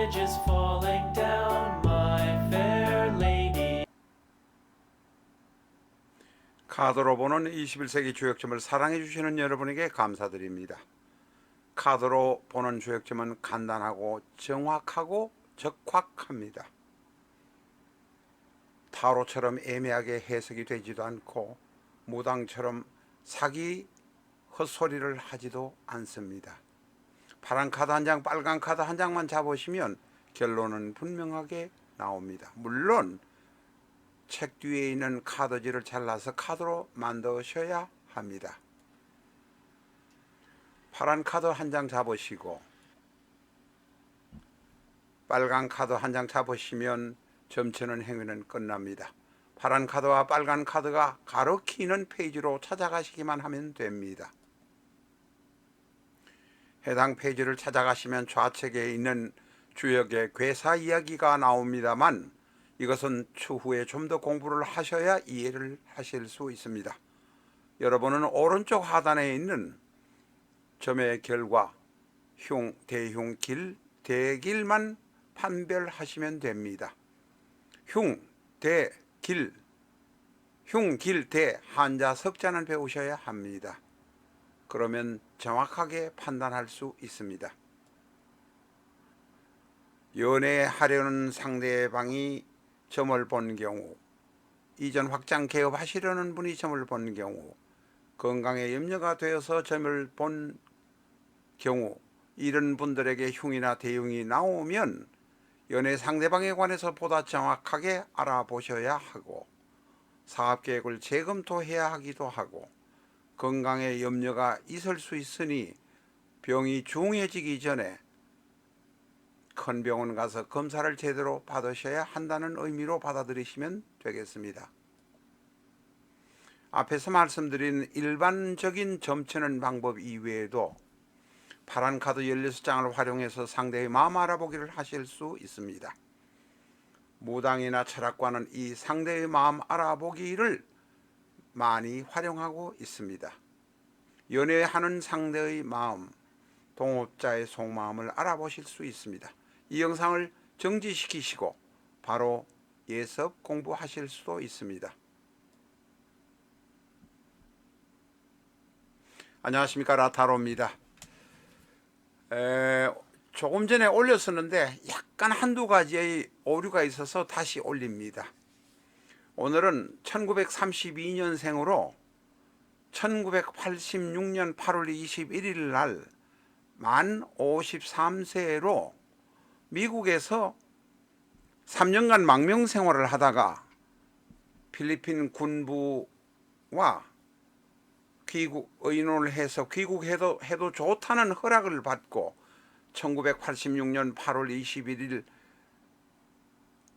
bridge is falling down, my fair lady. 카드로 보는 21세기 주역점을 사랑해 주시는 여러분에게 감사드립니다. 카드로 보는 주역점은 간단하고 정확하고 적확합니다. 타로처럼 애매하게 해석이 되지도 않고 무당처럼 사기 헛소리를 하지도 않습니다. 파란 카드 한 장, 빨간 카드 한 장만 잡으시면 결론은 분명하게 나옵니다. 물론 책 뒤에 있는 카드지를 잘라서 카드로 만드셔야 합니다. 파란 카드 한 장 잡으시고 빨간 카드 한 장 잡으시면 점치는 행위는 끝납니다. 파란 카드와 빨간 카드가 가리키는 페이지로 찾아가시기만 하면 됩니다. 해당 페이지를 찾아가시면 좌측에 있는 주역의 괴사 이야기가 나옵니다만 이것은 추후에 좀 더 공부를 하셔야 이해를 하실 수 있습니다. 여러분은 오른쪽 하단에 있는 점의 결과 흉, 대흉, 길, 대길만 판별하시면 됩니다. 흉, 대, 길, 흉, 길, 대 한자 석자는 배우셔야 합니다. 그러면 정확하게 판단할 수 있습니다. 연애하려는 상대방이 점을 본 경우, 이전 확장 개업하시려는 분이 점을 본 경우, 건강에 염려가 되어서 점을 본 경우, 이런 분들에게 흉이나 대흉이 나오면 연애 상대방에 관해서 보다 정확하게 알아보셔야 하고 사업계획을 재검토해야 하기도 하고 건강에 염려가 있을 수 있으니 병이 중해지기 전에 큰 병원 가서 검사를 제대로 받으셔야 한다는 의미로 받아들이시면 되겠습니다. 앞에서 말씀드린 일반적인 점치는 방법 이외에도 파란 카드 16장을 활용해서 상대의 마음 알아보기를 하실 수 있습니다. 무당이나 철학과는 이 상대의 마음 알아보기를 많이 활용하고 있습니다. 연애하는 상대의 마음, 동업자의 속마음을 알아보실 수 있습니다. 이 영상을 정지시키시고 바로 예습 공부하실 수도 있습니다. 안녕하십니까, 라타로입니다. 조금 전에 올렸었는데 약간 한두 가지의 오류가 있어서 다시 올립니다. 오늘은 1932년생으로 1986년 8월 21일 날 만 53세로 미국에서 3년간 망명 생활을 하다가 필리핀 군부와 귀국 의논을 해서 귀국해도 좋다는 허락을 받고 1986년 8월 21일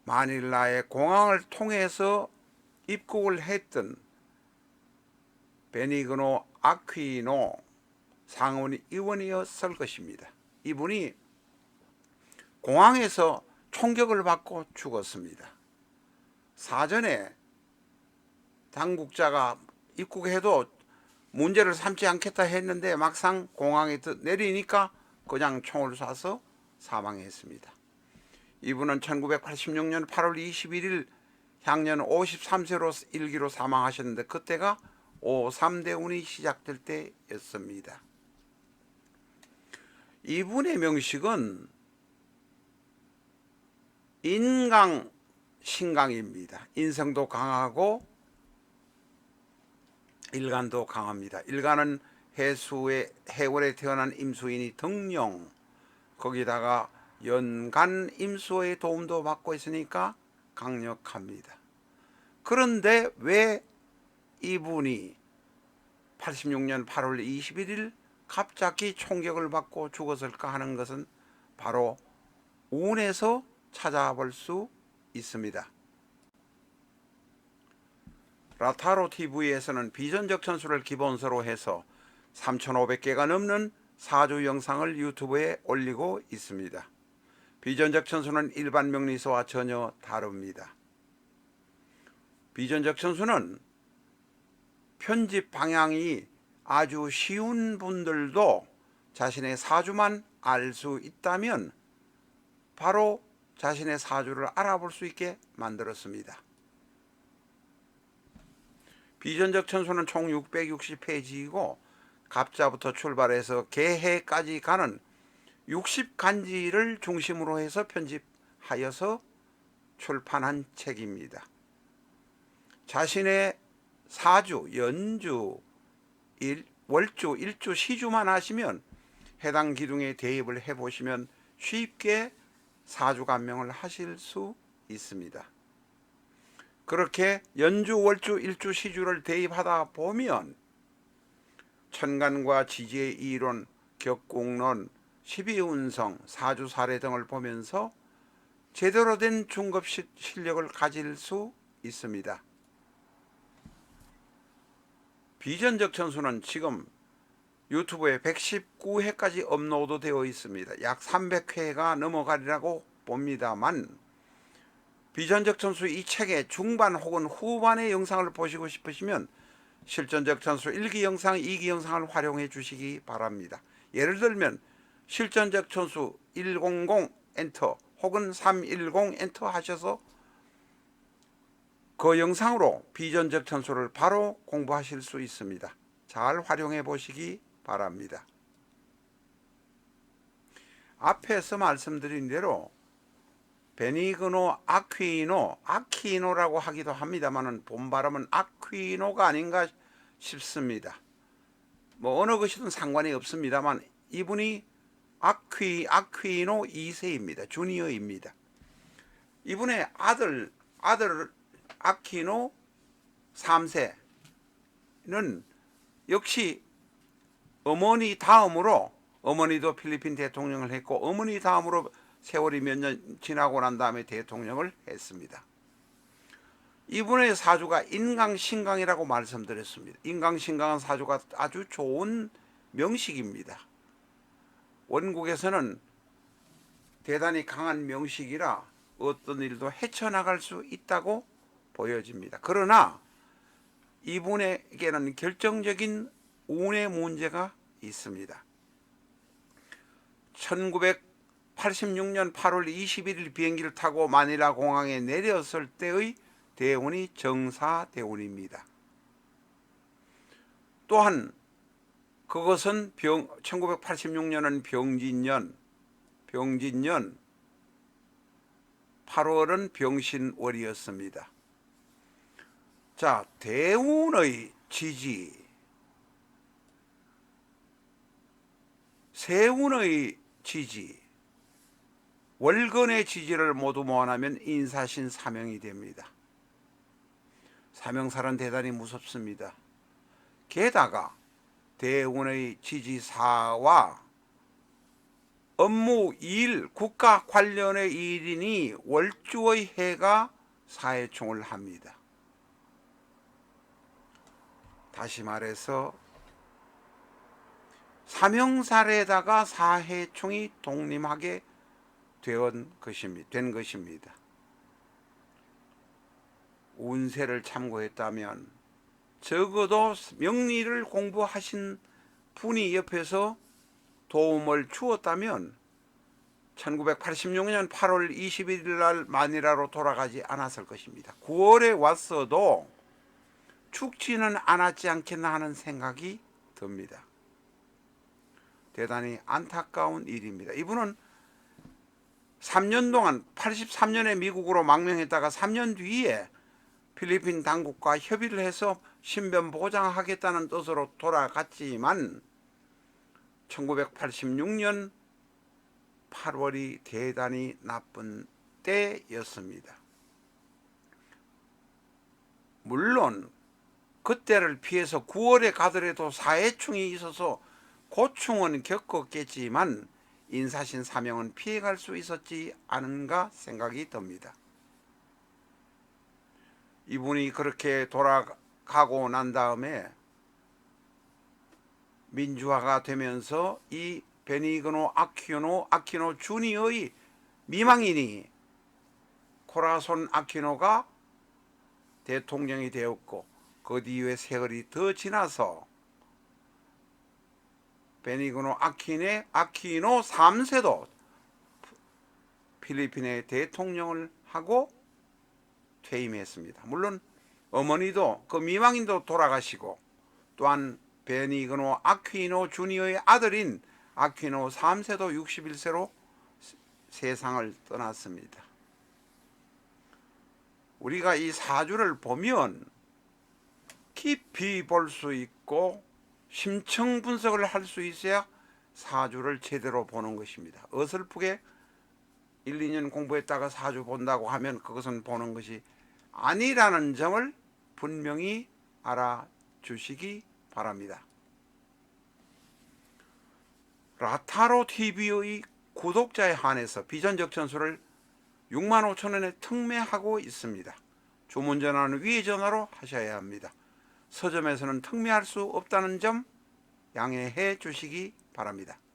마닐라의 공항을 통해서 입국을 했던 베니그노 아퀴노 상원 의원이었을 것입니다. 이분이 공항에서 총격을 받고 죽었습니다. 사전에 당국자가 입국해도 문제를 삼지 않겠다 했는데 막상 공항에 내리니까 그냥 총을 쏴서 사망했습니다. 이분은 1986년 8월 21일 향년 53세로 일기로 사망하셨는데 그때가 5.3대운이 시작될 때였습니다. 이분의 명식은 인강 신강입니다. 인성도 강하고 일간도 강합니다. 일간은 해월에 태어난 임수인이 등용, 거기다가 연간 임수의 도움도 받고 있으니까 강력합니다. 그런데 왜 이분이 86년 8월 21일 갑자기 총격을 받고 죽었을까 하는 것은 바로 운에서 찾아볼 수 있습니다. 라타로 TV에서는 비전적 천수를 기본서로 해서 3,500개가 넘는 사주 영상을 유튜브에 올리고 있습니다. 비전적 천수는 일반 명리서와 전혀 다릅니다. 비전적 천수는 편집 방향이 아주 쉬운 분들도 자신의 사주만 알 수 있다면 바로 자신의 사주를 알아볼 수 있게 만들었습니다. 비전적 천수는 총 660페이지이고 갑자부터 출발해서 개해까지 가는 60간지를 중심으로 해서 편집하여서 출판한 책입니다. 자신의 사주, 연주, 월주, 일주, 시주만 하시면 해당 기둥에 대입을 해보시면 쉽게 사주간명을 하실 수 있습니다. 그렇게 연주, 월주, 일주, 시주를 대입하다 보면 천간과 지지의 이론, 격국론, 12운성, 사주사례 등을 보면서 제대로 된 중급 실력을 가질 수 있습니다. 비전적 천수는 지금 유튜브에 119회까지 업로드 되어 있습니다. 약 300회가 넘어가리라고 봅니다만 비전적 천수 이 책의 중반 혹은 후반의 영상을 보시고 싶으시면 실전적 천수 1기 영상, 2기 영상을 활용해 주시기 바랍니다. 예를 들면 실전적 천수 100 엔터 혹은 310 엔터 하셔서 그 영상으로 비전적 천수를 바로 공부하실 수 있습니다. 잘 활용해 보시기 바랍니다. 앞에서 말씀드린 대로 베니그노 아퀴노라고 하기도 합니다만 본 발음은 아퀴노가 아닌가 싶습니다. 뭐 어느 것이든 상관이 없습니다만 이분이 아퀴노 2세입니다. 주니어입니다. 이분의 아들 아퀴노 3세는 역시 어머니 다음으로, 어머니도 필리핀 대통령을 했고 어머니 다음으로 세월이 몇 년 지나고 난 다음에 대통령을 했습니다. 이분의 사주가 인강신강이라고 말씀드렸습니다. 인강신강은 사주가 아주 좋은 명식입니다. 원국에서는 대단히 강한 명식이라 어떤 일도 헤쳐나갈 수 있다고 보여집니다. 그러나 이분에게는 결정적인 운의 문제가 있습니다. 1986년 8월 21일 비행기를 타고 마닐라 공항에 내렸을 때의 대운이 정사대운입니다. 또한 그것은 1986년은 병진년 8월은 병신월이었습니다. 자, 대운의 지지, 세운의 지지, 월근의 지지를 모두 모아나면 인사신 사명이 됩니다. 사명살은 대단히 무섭습니다. 게다가 대운의 지지사와 업무, 일, 국가 관련의 일이니 월주의 해가 사해충을 합니다. 다시 말해서 사명살에다가 사해충이 독림하게 된 것입니다. 운세를 참고했다면 적어도 명리를 공부하신 분이 옆에서 도움을 주었다면 1986년 8월 21일 날 마닐라로 돌아가지 않았을 것입니다. 9월에 왔어도 죽지는 않았지 않겠나 하는 생각이 듭니다. 대단히 안타까운 일입니다. 이분은 3년 동안 83년에 미국으로 망명했다가 3년 뒤에 필리핀 당국과 협의를 해서 신변 보장하겠다는 뜻으로 돌아갔지만 1986년 8월이 대단히 나쁜 때였습니다. 물론 그때를 피해서 9월에 가더라도 사해충이 있어서 고충은 겪었겠지만 인사신 사명은 피해갈 수 있었지 않은가 생각이 듭니다. 이분이 그렇게 돌아가고 난 다음에 민주화가 되면서 이 베니그노 아퀴노 주니어의 미망인이 코라손 아퀴노가 대통령이 되었고 그 뒤에 세월이 더 지나서 베니그노 아퀴노 3세도 필리핀의 대통령을 하고 퇴임했습니다. 물론 어머니도 그 미망인도 돌아가시고 또한 베니그노 아퀴노 주니어의 아들인 아퀴노 3세도 61세로 세상을 떠났습니다. 우리가 이 사주를 보면 깊이 볼 수 있고 심층 분석을 할 수 있어야 사주를 제대로 보는 것입니다. 어설프게 1, 2년 공부했다가 사주 본다고 하면 그것은 보는 것이 아니라는 점을 분명히 알아주시기 바랍니다. 라타로TV의 구독자에 한해서 비전적 전수를 65,000원에 특매하고 있습니다. 주문 전화는 위의 전화로 하셔야 합니다. 서점에서는 특매할 수 없다는 점 양해해 주시기 바랍니다.